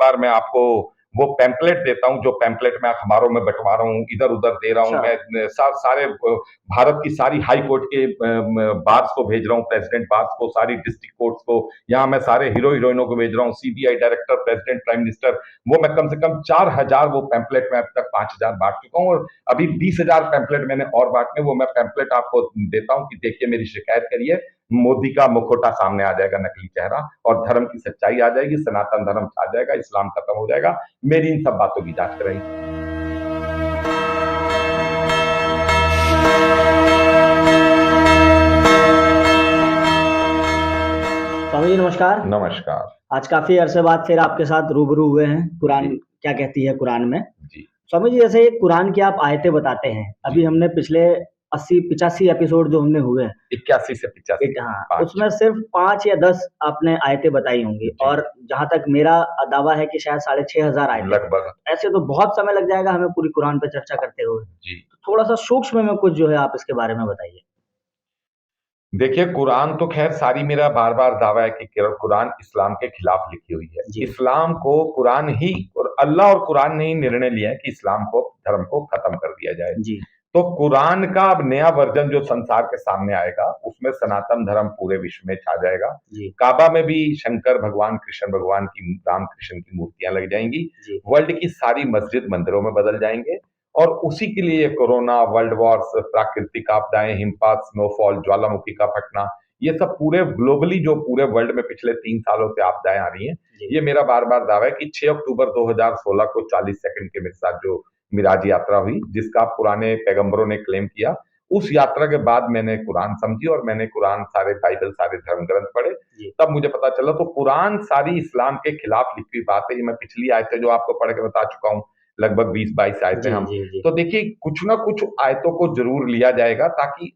बार मैं आपको वो पैम्पलेट देता हूँ, जो पैम्पलेट मैं अखबारों में बंटवा रहा हूँ, इधर-उधर दे रहा हूँ। अच्छा। मैं सारे भारत की सारी हाई कोर्ट के बार्स को भेज रहा हूँ, प्रेसिडेंट बार्स को, सारी डिस्ट्रिक्ट कोर्ट्स को, यहाँ मैं सारे हीरो-हीरोइनों को भेज रहा हूँ, CBI director, president, prime minister. वो मैं कम से कम 4,000 वो पैम्पलेट मैं अब तक 5,000 बाँट चुका हूँ और अभी 20,000 पैम्पलेट मैंने और बाँटने। वो मैं पैम्पलेट आपको देता हूँ कि देखिए मेरी शिकायत करिए। मोदी का मुखौटा सामने आ जाएगा, नकली चेहरा, और धर्म की सच्चाई आ जाएगी, सनातन धर्म आ जाएगा, इस्लाम खत्म हो जाएगा। मेरी इन सब बातों की जांच कराई। स्वामी जी नमस्कार। नमस्कार। आज काफी अरसे बाद फिर आपके साथ रूबरू हुए हैं। कुरान जी। क्या कहती है कुरान में? जी। स्वामी जी, जैसे कुरान की आप आयतें बताते हैं, जी। अभी हमने पिछले 80-85 एपिसोड जो हमने हुए हैं, 81 से 85 हाँ, पांच। उसमें सिर्फ 5 या 10 आपने आयतें बताई होंगी जी। और जहाँ तक मेरा दावा है कि शायद 6,500 आयतें हैं। लगभग। ऐसे तो बहुत समय लग जाएगा हमें पूरी कुरान पे चर्चा करते हुए। जी। तो थोड़ा-सा सूक्ष्म में कुछ जो है आप इसके बारे में बताइए। देखिए, कुरान तो खैर सारी, मेरा बार-बार दावा है कि कुरान इस्लाम के खिलाफ लिखी हुई है। जी। इस्लाम को कुरान ही और अल्लाह और कुरान ने ही निर्णय लिया है कि इस्लाम को, धर्म को खत्म कर दिया जाए। जी। तो कुरान का अब नया वर्जन जो संसार के सामने आएगा, उसमें सनातन धर्म पूरे विश्व में छा जाएगा। जी। काबा में भी शंकर भगवान, कृष्ण भगवान की, राम कृष्ण की मूर्तियां लग जाएंगी। जी। वर्ल्ड की सारी मस्जिद मंदिरों में बदल जाएंगे और उसी के लिए कोरोना, वर्ल्ड वॉर्स, प्राकृतिक आपदाएं, हिमपात, स्नोफॉल, ज्वालामुखी का फटना, ये सब पूरे ग्लोबली जो पूरे वर्ल्ड में पिछले 3 सालों से आपदाएं आ रही हैं, जी। ये मेरा बार बार दावा है कि 6 अक्टूबर 2016 को 40 सेकंड के मेरे साथ जो मिराज यात्रा हुई, जिसका पुराने पैगंबरों ने क्लेम किया, उस यात्रा के बाद मैंने कुरान समझी और मैंने कुरान, सारे बाइबल, सारे धर्म ग्रंथ पढ़े। जी। तब मुझे पता चला तो कुरान सारी इस्लाम के खिलाफ लिखी हुई बात है। ये मैं पिछली आयतें जो आपको पढ़ के बता चुका हूँ, लगभग 20-22 आयतें जी। हम। जी। जी। तो देखिए, कुछ ना कुछ आयतों को जरूर लिया जाएगा, ताकि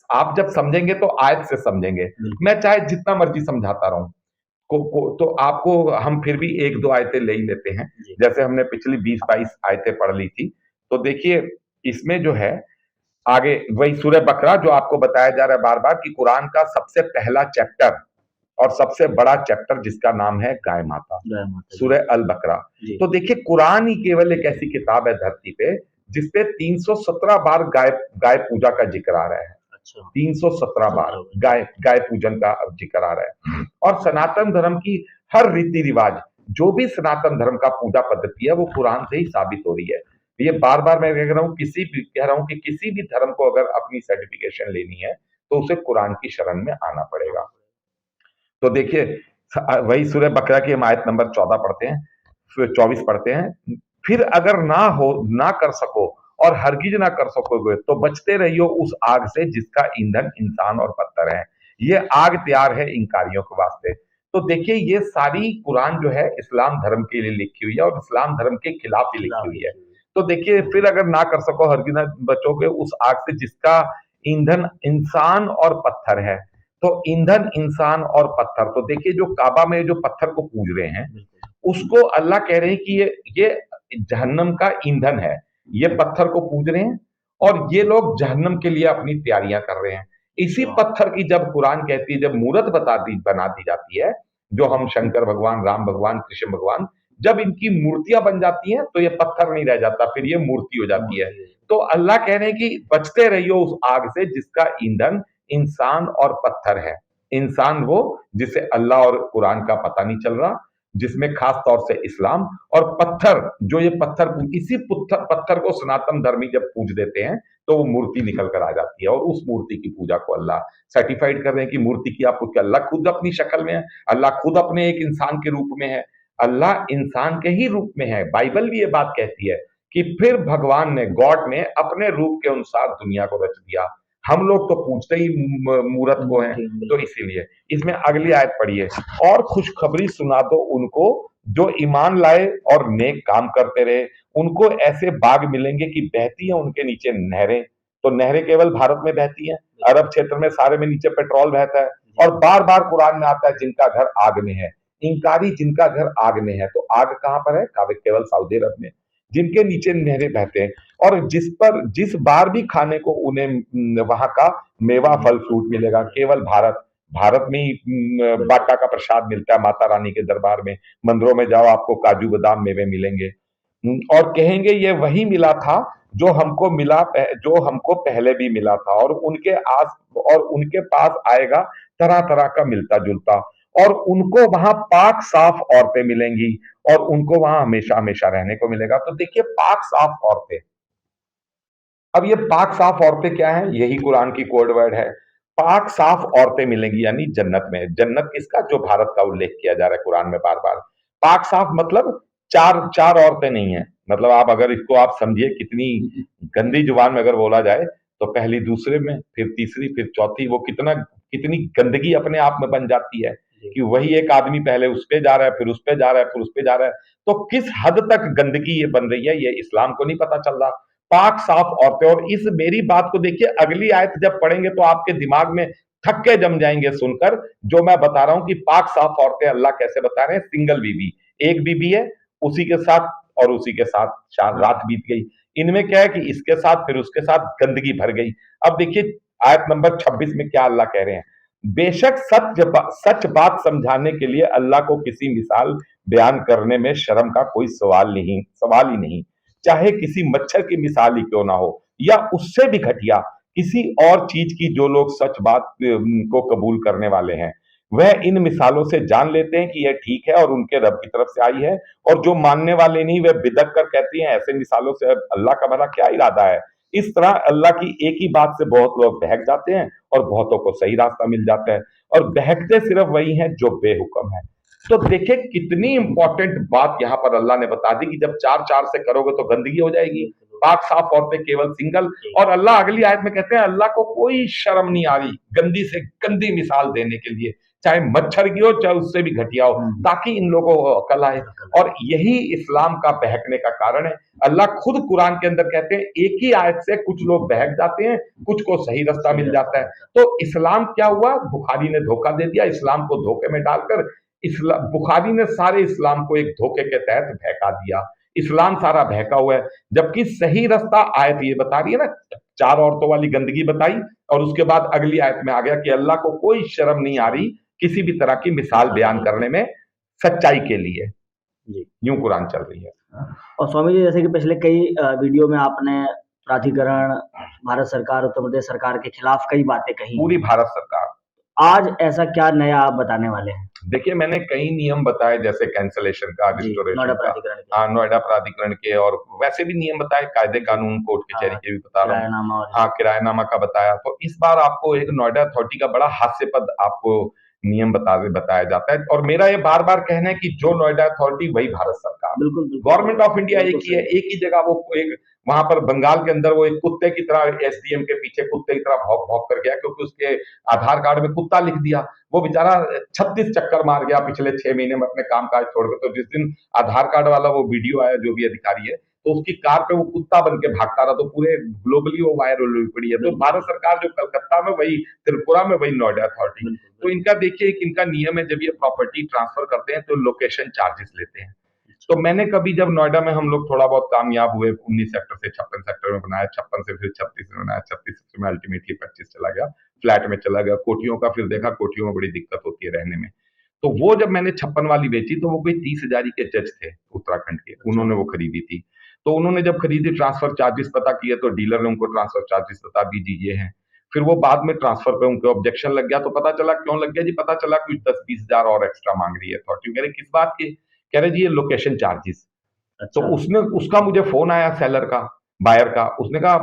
आप जब समझेंगे तो आयत से समझेंगे। बिल्कुल। मैं चाहे जितना मर्जी समझाता रहूं, तो आपको हम फिर भी एक दो आयतें ले ही लेते हैं। जी। जैसे हमने पिछली 20-22 आयतें पढ़ ली थी, तो देखिए इसमें जो है आगे वही सूरह बकरा, जो आपको बताया जा रहा है बार बार कि कुरान का सबसे पहला चैप्टर और सबसे बड़ा चैप्टर, जिसका नाम है गाय माता, जय माता जी। सूरह अल बकरा। जी। तो देखिए, कुरान ही केवल एक ऐसी किताब है धरती पे जिसपे 317 बार गाय गाय पूजा का जिक्र आ रहा है। अच्छा। 317 बार 17 बार। गाय गाय पूजन का जिक्र आ रहा है। और सनातन धर्म की हर रीति रिवाज, जो भी सनातन धर्म का पूजा पद्धति है, वो कुरान से ही साबित हो रही है। ये बार बार मैं कह रहा हूं कि किसी भी धर्म को अगर अपनी सर्टिफिकेशन लेनी है, तो उसे कुरान की शरण में आना पड़ेगा। तो देखिए, वही सूरह बकरा की हम आयत नंबर 14 पढ़ते हैं, फिर 24 पढ़ते हैं। फिर अगर ना कर सको और हरगिज ना कर सकोगे, तो बचते रहियो उस आग से जिसका ईंधन इंसान और पत्थर है। ये आग तैयार है इनकारियों के वास्ते। तो देखिए, ये सारी कुरान जो है इस्लाम धर्म के लिए लिखी हुई है और इस्लाम धर्म के खिलाफ ही लिखी खिलाफ हुई है। लिखी हुई है। तो देखिए, फिर अगर ना कर सको, हरगिज ना बचोगे उस आग से जिसका ईंधन इंसान और पत्थर है। तो ईंधन, इंसान और पत्थर, तो देखिए जो काबा में जो पत्थर को पूज रहे हैं, बिल्कुल। उसको अल्लाह कह रहे हैं कि ये जहन्नम का ईंधन है। ये पत्थर को पूज रहे हैं और ये लोग जहन्नम के लिए अपनी तैयारियां कर रहे हैं। इसी अच्छा। पत्थर की, जब कुरान कहती है, जब मूरत बना दी जाती है, जो हम शंकर भगवान, राम भगवान, कृष्ण भगवान, जब इनकी मूर्तियां बन जाती हैं, तो ये पत्थर नहीं रह जाता, फिर ये मूर्ति हो जाती है। मूर्ति है। तो अल्लाह कह रहे हैं कि बचते रहियो उस आग से जिसका ईंधन इंसान और पत्थर है। इंसान वो जिसे अल्लाह और कुरान का पता नहीं चल रहा, जिसमें खास तौर से इस्लाम, और पत्थर, जो ये पत्थर, इसी पत्थर को सनातन धर्मी जब पूज देते हैं, तो वो मूर्ति निकल कर आ जाती है और उस मूर्ति की पूजा को अल्लाह सर्टिफाइड कर रहे हैं कि मूर्ति की आपको क्या, अल्लाह खुद अपनी शक्ल में है, अल्लाह खुद अपने एक इंसान के रूप में है, अल्लाह इंसान के ही रूप में है। बाइबल भी ये बात कहती है कि फिर भगवान ने, गॉड ने अपने रूप के अनुसार दुनिया को रच दिया। हम लोग तो पूछते ही मूरत को हैं। मूर्ति, तो बिल्कुल। इसीलिए इसमें अगली आयत पढ़िए, और खुशखबरी सुना दो उनको जो ईमान लाए और नेक काम करते रहे, उनको ऐसे बाग मिलेंगे कि बहती हैं उनके नीचे नहरें। तो नहरें केवल भारत में बहती हैं, अरब क्षेत्र में सारे में नीचे पेट्रोल बहता है। और बार बार कुरान में आता है जिनका घर आग में है, इंकारी जिनका घर आग में है। तो आग कहां पर है? केवल सऊदी अरब में, जिनके नीचे नहरें बहते हैं और जिस बार भी खाने को उन्हें वहां का मेवा, फल, फ्रूट मिलेगा, केवल भारत। भारत में ही बाटा का प्रसाद मिलता है माता रानी के दरबार में। मंदिरों में जाओ आपको काजू बादाम मेवे मिलेंगे। और कहेंगे ये वही मिला था जो हमको मिला, जो हमको पहले भी मिला था, और उनके पास आएगा तरह तरह का मिलता जुलता, और उनको वहां पाक साफ औरतें मिलेंगी, और उनको वहां हमेशा हमेशा रहने को मिलेगा। तो देखिए, पाक साफ औरतें, अब ये पाक साफ औरतें क्या है, यही कुरान की कोड वर्ड है। पाक साफ औरतें मिलेंगी यानी जन्नत में। जन्नत किसका? जो भारत का उल्लेख किया जा रहा है कुरान में बार बार। पाक साफ मतलब चार चार औरतें नहीं है, मतलब आप अगर इसको आप समझिए कितनी गंदी जुबान में अगर बोला जाए, तो पहली दूसरे में, फिर तीसरी, फिर चौथी, वो कितनी गंदगी अपने आप में बन जाती है कि वही एक आदमी पहले उस पे जा रहा है, फिर उस पे जा रहा है, फिर उस पे जा रहा है। तो किस हद तक गंदगी ये बन रही है, ये इस्लाम को नहीं पता चल रहा। पाक साफ औरतें, और इस मेरी बात को देखिए, अगली आयत जब पढ़ेंगे तो आपके दिमाग में थक्के जम जाएंगे सुनकर, जो मैं बता रहा हूं कि पाक साफ औरतें अल्लाह कैसे बता रहे हैं। सिंगल बीबी, एक बीबी है, उसी के साथ और उसी के साथ रात बीत गई। इनमें क्या है कि इसके साथ फिर उसके साथ गंदगी भर गई। अब देखिए आयत नंबर 26 में क्या अल्लाह कह रहे हैं। बेशक सच बात समझाने के लिए अल्लाह को किसी मिसाल बयान करने में शर्म का कोई सवाल ही नहीं, चाहे किसी मच्छर की मिसाल ही क्यों ना हो, या उससे भी घटिया किसी और चीज की, जो लोग सच बात को कबूल करने वाले हैं वह इन मिसालों से जान लेते हैं कि यह ठीक है और उनके रब की तरफ से आई है, और जो मानने वाले नहीं वे बिदक कर कहते हैं ऐसे मिसालों से अल्लाह का भला क्या इरादा है। इस तरह अल्लाह की एक ही बात से बहुत लोग बहक जाते हैं और बहुतों को सही रास्ता मिल जाता है, और बहकते सिर्फ वही हैं जो बेहुक्म है। तो देखिए कितनी इंपॉर्टेंट बात यहां पर अल्लाह ने बता दी कि जब चार चार से करोगे तो गंदगी हो जाएगी। पाक साफ औरतें केवल सिंगल। और अल्लाह अगली आयत में कहते हैं अल्लाह को कोई शर्म नहीं आ रही गंदी से गंदी मिसाल देने के लिए, चाहे मच्छर की हो चाहे उससे भी घटिया हो, ताकि इन लोगों को अकल आए। और यही इस्लाम का बहकने का कारण है। अल्लाह खुद कुरान के अंदर कहते हैं एक ही आयत से कुछ लोग बहक जाते हैं, कुछ को सही रास्ता मिल जाता है। तो इस्लाम क्या हुआ, बुखारी ने धोखा दे दिया, इस्लाम को धोखे में डालकर बुखारी ने सारे इस्लाम को एक धोखे के तहत बहका दिया। इस्लाम सारा बहका हुआ है, जबकि सही रास्ता आयत ये बता रही है ना, चार औरतों वाली गंदगी बताई, और उसके बाद अगली आयत में आ गया कि अल्लाह को कोई शर्म नहीं आ रही किसी भी तरह की मिसाल बयान करने में सच्चाई के लिए। यूं कुरान चल रही है। और स्वामी जी, जैसे कि पिछले कई वीडियो में आपने प्राधिकरण, भारत सरकार, उत्तर प्रदेश सरकार के खिलाफ कई बातें कही, पूरी भारत सरकार। आज ऐसा क्या नया आप बताने वाले हैं? देखिए मैंने कई नियम बताए, जैसे कैंसलेशन का, रिस्टोरेशन का, नोएडा प्राधिकरण के, और वैसे भी नियम बताए, कायदे कानून कोर्ट कचहरी के भी बता रहा हूँ। हाँ, किरायानामा का बताया। तो इस बार आपको एक नोएडा अथॉरिटी का बड़ा हास्यपद आपको नियम बताया जाता है, और मेरा ये बार बार कहना है कि जो नोएडा अथॉरिटी वही भारत सरकार, गवर्नमेंट ऑफ इंडिया एक ही है। एक ही जगह वो एक वहां पर बंगाल के अंदर वो एक कुत्ते की तरह एसडीएम के पीछे कुत्ते की तरह भौंक भौंक कर गया, क्योंकि उसके आधार कार्ड में कुत्ता लिख दिया। वो बेचारा 36 चक्कर मार गया पिछले 6 महीने में अपने काम काज छोड़कर। तो जिस दिन आधार कार्ड वाला वो वीडियो आया, जो भी अधिकारी है, तो उसकी कार पे वो कुत्ता बन के भागता रहा, तो पूरे ग्लोबली वो वायरल हुई पड़ी है। तो भारत सरकार जो कलकत्ता में, वही त्रिपुरा में, वही नोएडा अथॉरिटी। तो इनका देखिए एक इनका नियम है, जब ये प्रॉपर्टी ट्रांसफर करते हैं तो लोकेशन चार्जेस लेते हैं। तो मैंने कभी जब नोएडा में हम लोग थोड़ा बहुत कामयाब हुए, 19 सेक्टर से 56 सेक्टर में बनाया, 56 से फिर 36 में बनाया, 36 में अल्टीमेटली 25 चला गया, फ्लैट में चला गया। कोठियों का फिर देखा, कोठियों में बड़ी दिक्कत होती है रहने में। तो वो जब मैंने 56 वाली बेची, तो वो कोई 30,000 के जज थे उत्तराखंड के, उन्होंने वो खरीदी थी। तो उन्होंने जब खरीदी, ट्रांसफर चार्जेस पता किए, तो डीलर ने उनको ट्रांसफर चार्जेस बता दी ये हैं। फिर वो बाद में ट्रांसफर पे उनको ऑब्जेक्शन लग गया, तो पता चला क्यों लग गया जी, पता चला कुछ 10-20 हजार और एक्स्ट्रा मांग रही है अथॉरिटी। कह रहे किस बात की? कह रहे जी ये लोकेशन चार्जेस। तो उसका मुझे फोन आया सेलर का, बायर का। उसने कहा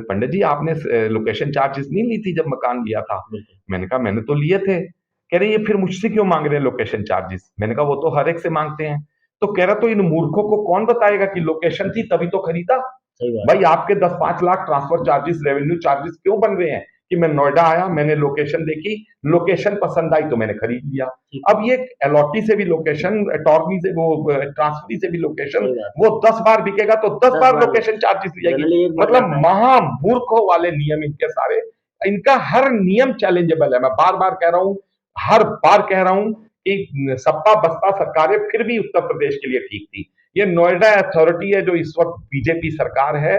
पंडित जी आपने लोकेशन चार्जेस नहीं ली थी जब मकान लिया था? मैंने कहा मैंने तो लिए थे। कह रहे ये फिर मुझसे क्यों मांग रहे हैं लोकेशन चार्जेस? मैंने कहा वो तो हर एक से मांगते हैं। तो कह रहा तो इन मूर्खों को कौन बताएगा कि लोकेशन थी तभी तो खरीदा। भाई आपके 10-5 lakh transfer charges, revenue charges क्यों बन रहे हैं कि मैं नोएडा आया, मैंने लोकेशन देखी, लोकेशन पसंद आई तो मैंने खरीद लिया। अब ये अलॉटी से भी लोकेशन, अटॉर्नी से, वो ट्रांसफरी से भी लोकेशन, वो 10 बार बिकेगा तो 10 बार लोकेशन चार्जेस लिएगी। मतलब महामूर्खों वाले नियम इनके सारे। इनका हर नियम चैलेंजेबल है। मैं बार बार कह रहा हूं, हर बार कह रहा हूं कि सपा बसपा सरकारें फिर भी उत्तर प्रदेश के लिए ठीक थी। ये नोएडा अथॉरिटी है जो इस वक्त बीजेपी सरकार है,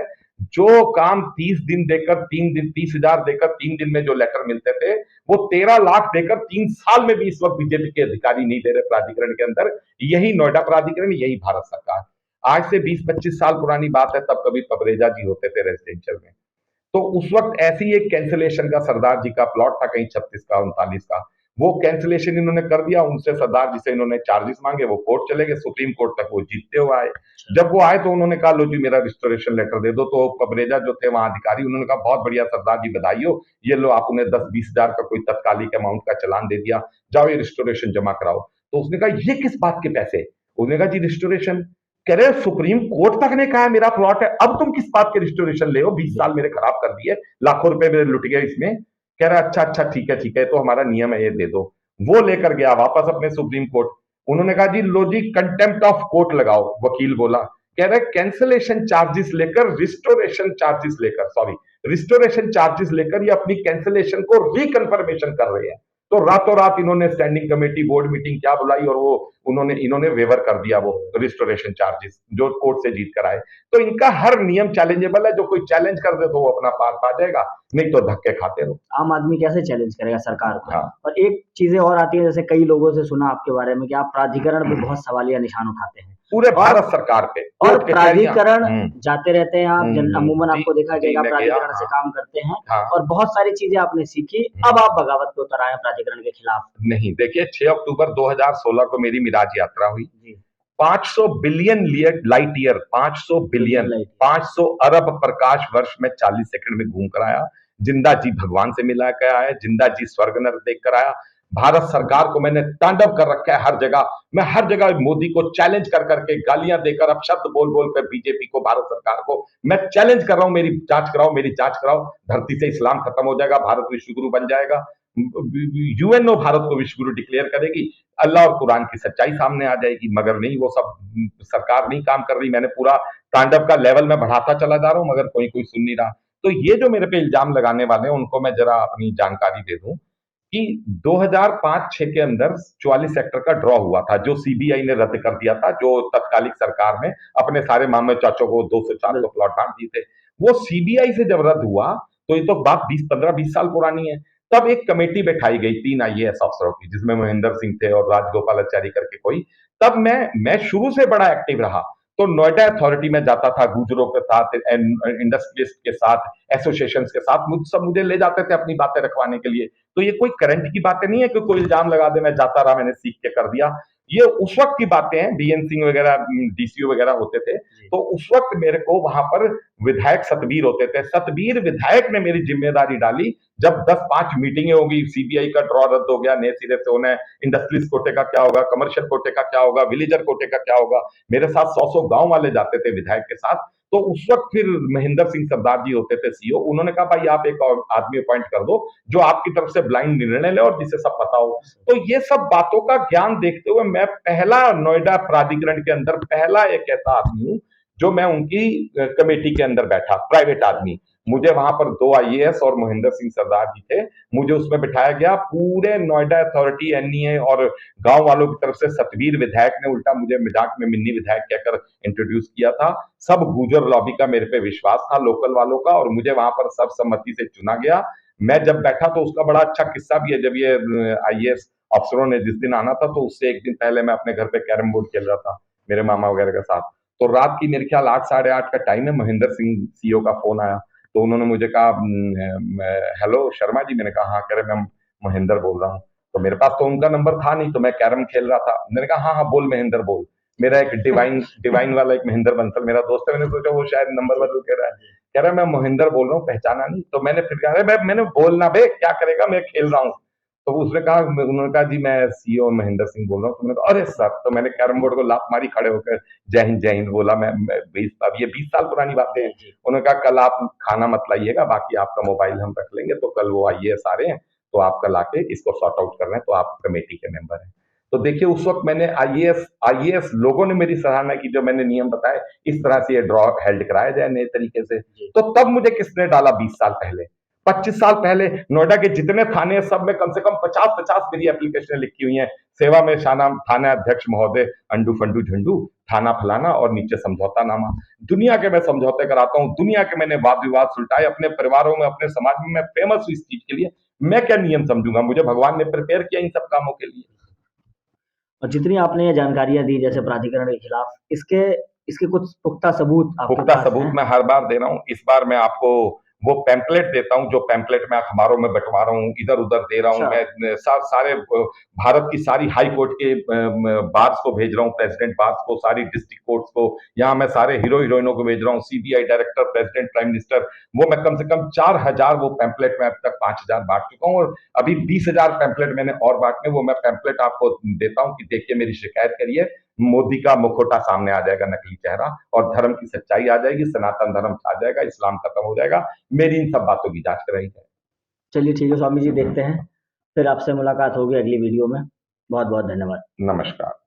जो काम 30 दिन देकर 3 दिन 30,000 देकर 3 दिन में जो लेटर मिलते थे, वो 13 लाख देकर 3 साल में भी इस वक्त बीजेपी के अधिकारी नहीं दे रहे प्राधिकरण के अंदर। यही नोएडा प्राधिकरण, यही भारत सरकार। आज से 20-25 साल पुरानी बात है, तब कभी पबरेजा जी होते थे रेजिडेंशियल में। तो उस वक्त ऐसी एक कैंसिलेशन का सरदार जी का प्लॉट था कहीं 36 का 39 का, वो कैंसिलेशन इन्होंने कर दिया। उनसे सरदार जी से इन्होंने चार्जेस मांगे, वो कोर्ट चले गए, सुप्रीम कोर्ट तक वो जीतते हुए आए। जब वो आए तो उन्होंने कहा लो जी मेरा रिस्टोरेशन लेटर दे दो। तो पबरेजा जो थे वहां अधिकारी, उन्होंने कहा बहुत बढ़िया सरदार जी बधाई हो, ये लो आप उन्हें 10-20 हजार का कोई तत्कालिक अमाउंट का चालान दे दिया, जाओ ये रिस्टोरेशन जमा कराओ। तो उसने कहा ये किस बात के पैसे? उसने कहा जी रिस्टोरेशन। कह रहे सुप्रीम कोर्ट तक ने कहा मेरा प्लॉट है, अब तुम किस बात के रिस्टोरेशन ले हो? 20 साल मेरे खराब कर दिए, लाखों रुपए मेरे लुट गए इसमें। कह रहा अच्छा अच्छा ठीक है तो हमारा नियम है, ये दे दो। वो लेकर गया वापस अपने सुप्रीम कोर्ट। उन्होंने कहा जी लो जी कंटेम्प्ट ऑफ कोर्ट लगाओ। वकील बोला, कह रहे कैंसिलेशन चार्जेस लेकर, रिस्टोरेशन चार्जेस लेकर, सॉरी रिस्टोरेशन चार्जेस लेकर ये अपनी कैंसिलेशन को रिकन्फर्मेशन कर रहे हैं। तो रातों रात इन्होंने स्टैंडिंग कमेटी बोर्ड मीटिंग क्या बुलाई और वो इन्होंने वेवर कर दिया वो रिस्टोरेशन चार्जेस जो कोर्ट से जीत कर आए। तो इनका हर नियम चैलेंजेबल है, जो कोई चैलेंज कर दे तो वो अपना पार पा जाएगा, नहीं तो धक्के खाते रहो। आम आदमी कैसे चैलेंज करेगा सरकार को? हाँ। और एक चीजें और आती है, जैसे कई लोगों से सुना आपके बारे में कि आप प्राधिकरण पे बहुत सवालिया निशान उठाते हैं पूरे भारत सरकार पे और प्राधिकरण जाते रहते हैं आप, अमूमन जी, आपको देखा जी, जाएगा मैं प्राधिकरण गया, से काम करते हैं हाँ। और बहुत सारी चीजें आपने सीखी। अब आप बगावत पे उतर आए हैं प्राधिकरण के खिलाफ। नहीं देखिए 6 अक्टूबर 2016 को मेरी मिराज यात्रा हुई। जी 500 बिलियन लाइट ईयर, 500 बिलियन, 500 अरब प्रकाश वर्ष में 40 सेकंड में घूम कर आया। जिंदा जी भगवान से मिला के आया, जिंदा जी स्वर्ग नर्क देख कर आया। भारत सरकार को मैंने तांडव कर रखा है हर जगह। मैं हर जगह मोदी को चैलेंज कर करके गालियां देकर, अब शब्द बोल बोल कर बीजेपी को, भारत सरकार को मैं चैलेंज कर रहा हूं, मेरी जांच कराओ, मेरी जांच कराओ। धरती से इस्लाम खत्म हो जाएगा, भारत विश्व गुरु बन जाएगा, यूएनओ भारत को विश्व गुरु डिक्लेयर करेगी, अल्लाह और कुरान की सच्चाई सामने आ जाएगी। मगर नहीं, वो सब सरकार नहीं काम कर रही। मैंने पूरा तांडव का लेवल में बढ़ाता चला जा रहा हूं, मगर कोई सुन नहीं रहा। तो ये जो मेरे पे इल्जाम लगाने वाले हैं, उनको मैं जरा अपनी जानकारी दे दूं कि 2005-6 के अंदर 44 सेक्टर का ड्रॉ हुआ था, जो सीबीआई ने रद्द कर दिया था, जो तत्कालिक सरकार में अपने सारे मामे चाचों को 200-400 प्लॉट बांट दिए थे। वो सीबीआई से जब रद्द हुआ, तो ये तो बात 15-20 साल पुरानी है। तब एक कमेटी बैठाई गई 3 आईएएस अफसरों की, जिसमें महेंद्र सिंह थे और राजगोपालाचारी करके कोई। तब मैं शुरू से बड़ा एक्टिव रहा। तो नोएडा अथॉरिटी में जाता था, गुजरों के साथ, इंडस्ट्रियलिस्ट के साथ, एसोसिएशन के साथ, मुझे ले जाते थे अपनी बातें रखवाने के लिए। तो ये कोई करंट की बातें नहीं है कि कोई इल्जाम लगा दे, मैं जाता रहा, मैंने सीख के कर दिया। ये उस वक्त की बातें हैं, बीएन सिंह वगैरह, डीसीओ वगैरह होते थे। तो उस वक्त मेरे को वहां पर विधायक सतबीर होते थे। सतबीर विधायक ने मेरी जिम्मेदारी डाली। जब 10-5 मीटिंगें होगी, सीबीआई का ड्रॉ रद्द हो गया, नए सिरे से होना है, इंडस्ट्रीज कोटे का क्या होगा, कमर्शियल कोटे का क्या होगा, विलेजर कोटे का क्या होगा, मेरे साथ 100-100 गांव वाले जाते थे विधायक के साथ। तो उस वक्त फिर महेंद्र सिंह सरदार जी होते थे सीओ। उन्होंने कहा भाई आप एक और आदमी अपॉइंट कर दो जो आपकी तरफ से ब्लाइंड निर्णय ले और जिसे सब पता हो। तो ये सब बातों का ज्ञान देखते हुए मैं पहला नोएडा प्राधिकरण के अंदर पहला एक ऐसा आदमी हूं जो मैं उनकी कमेटी के अंदर बैठा, प्राइवेट आदमी। मुझे वहां पर 2 आईएएस और महेंद्र सिंह सरदार जी थे, मुझे उसमें बिठाया गया। पूरे नोएडा अथॉरिटी, एनईए और गांव वालों की तरफ से सतबीर विधायक ने उल्टा मुझे मजाक में मिन्नी विधायक कहकर इंट्रोड्यूस किया था। सब गुजर लॉबी का मेरे पे विश्वास था, लोकल वालों का, और मुझे वहां पर सर्वसम्मति से चुना गया। मैं जब बैठा तो उसका बड़ा अच्छा किस्सा भी है। जब ये आईएएस अफसरों ने जिस दिन आना था, तो उससे एक दिन पहले मैं अपने घर पे कैरम बोर्ड खेल रहा था मेरे मामा वगैरह के साथ। तो रात की मेरे ख्याल 8-8:30 का टाइम है, महेंद्र सिंह सीओ का फोन आया। तो उन्होंने मुझे कहा हेलो शर्मा जी। मैंने कहा हाँ। कह रहे मैं महेंद्र बोल रहा हूँ। तो मेरे पास तो उनका नंबर था नहीं, तो मैं कैरम खेल रहा था। मैंने कहा हाँ हाँ बोल महेंद्र बोल। मेरा एक डिवाइन वाला एक महेंद्र बंसल मेरा दोस्त है, मैंने सोचा वो शायद नंबर बदल कह रहा है। कह रहा है मैं महेंद्र बोल रहा हूँ, पहचाना नहीं। तो मैंने फिर कहा मैंने बोलना बे, क्या करेगा, मैं खेल रहा हूँ। तो उसने कहा, उन्होंने कहा जी मैं सीओ महेंद्र सिंह बोल रहा हूँ। तो मैंने कहा अरे सर। तो मैंने कैरम बोर्ड को लात मारी, खड़े होकर जय हिंद बोला। मैं 20 साल पुरानी बातें हैं। उन्होंने कहा कल आप खाना मत लाइएगा, बाकी आपका मोबाइल हम रख लेंगे। तो कल वो आईएएस आ रहे हैं, तो आप कल आके इसको सॉर्ट आउट कर रहे हैं, तो आप कमेटी के मेंबर हैं। तो देखिए उस वक्त मैंने आईएएस लोगों ने मेरी सराहना की, जो मैंने नियम बताए इस तरह से ये ड्रॉ हेल्ड कराया जाए नए तरीके से। तो तब मुझे किसने डाला 20 साल पहले, 25 साल पहले नोएडा के जितने थाने सब में कम से कम 50-50 मेरी एप्लीकेशन लिखी हुई हैं। सेवा में शाना थाना अध्यक्ष महोदय अंडू फंडू झंडू, थाना फलाना और नीचे समझौता नामा। दुनिया के मैं समझौते कराता हूँ, दुनिया के मैंने वाद विवाद सुलटाए, अपने परिवारों में, अपने समाज में मैं फेमस हूँ इस चीज के लिए। मैं क्या नियम समझूंगा, मुझे भगवान ने प्रिपेयर किया इन सब कामों के लिए। और जितनी आपने ये जानकारियां दी जैसे प्राधिकरण के खिलाफ, इसके इसके कुछ पुख्ता सबूत आपके पुख्ता पास सबूत हैं? मैं हर बार दे रहा हूँ। इस बार मैं आपको वो पैम्पलेट देता हूँ जो पैम्पलेट मैं अखबारों में बंटवा रहा हूँ, इधर उधर दे रहा हूँ। अच्छा। मैं सारे भारत की सारी हाई कोर्ट के बार्स को भेज रहा हूँ, प्रेसिडेंट बार्स को, सारी डिस्ट्रिक्ट कोर्ट्स को, यहाँ मैं सारे हीरो हीरोइनों को भेज रहा हूँ, CBI director, president, prime minister. वो मैं कम से कम 4,000 वो पैम्पलेट में अब तक 5,000 बांट चुका हूँ, और अभी 20,000 पैम्पलेट मैंने और बांटने। वो मैं पैम्पलेट आपको देता हूँ कि देखिए मेरी शिकायत करिए, मोदी का मुखौटा सामने आ जाएगा, नकली चेहरा, और धर्म की सच्चाई आ जाएगी, सनातन धर्म आ जाएगा, इस्लाम खत्म हो जाएगा। मेरी इन सब बातों की जांच कराई है। चलिए ठीक है स्वामी जी, देखते हैं फिर आपसे मुलाकात होगी अगली वीडियो में। बहुत बहुत धन्यवाद। नमस्कार।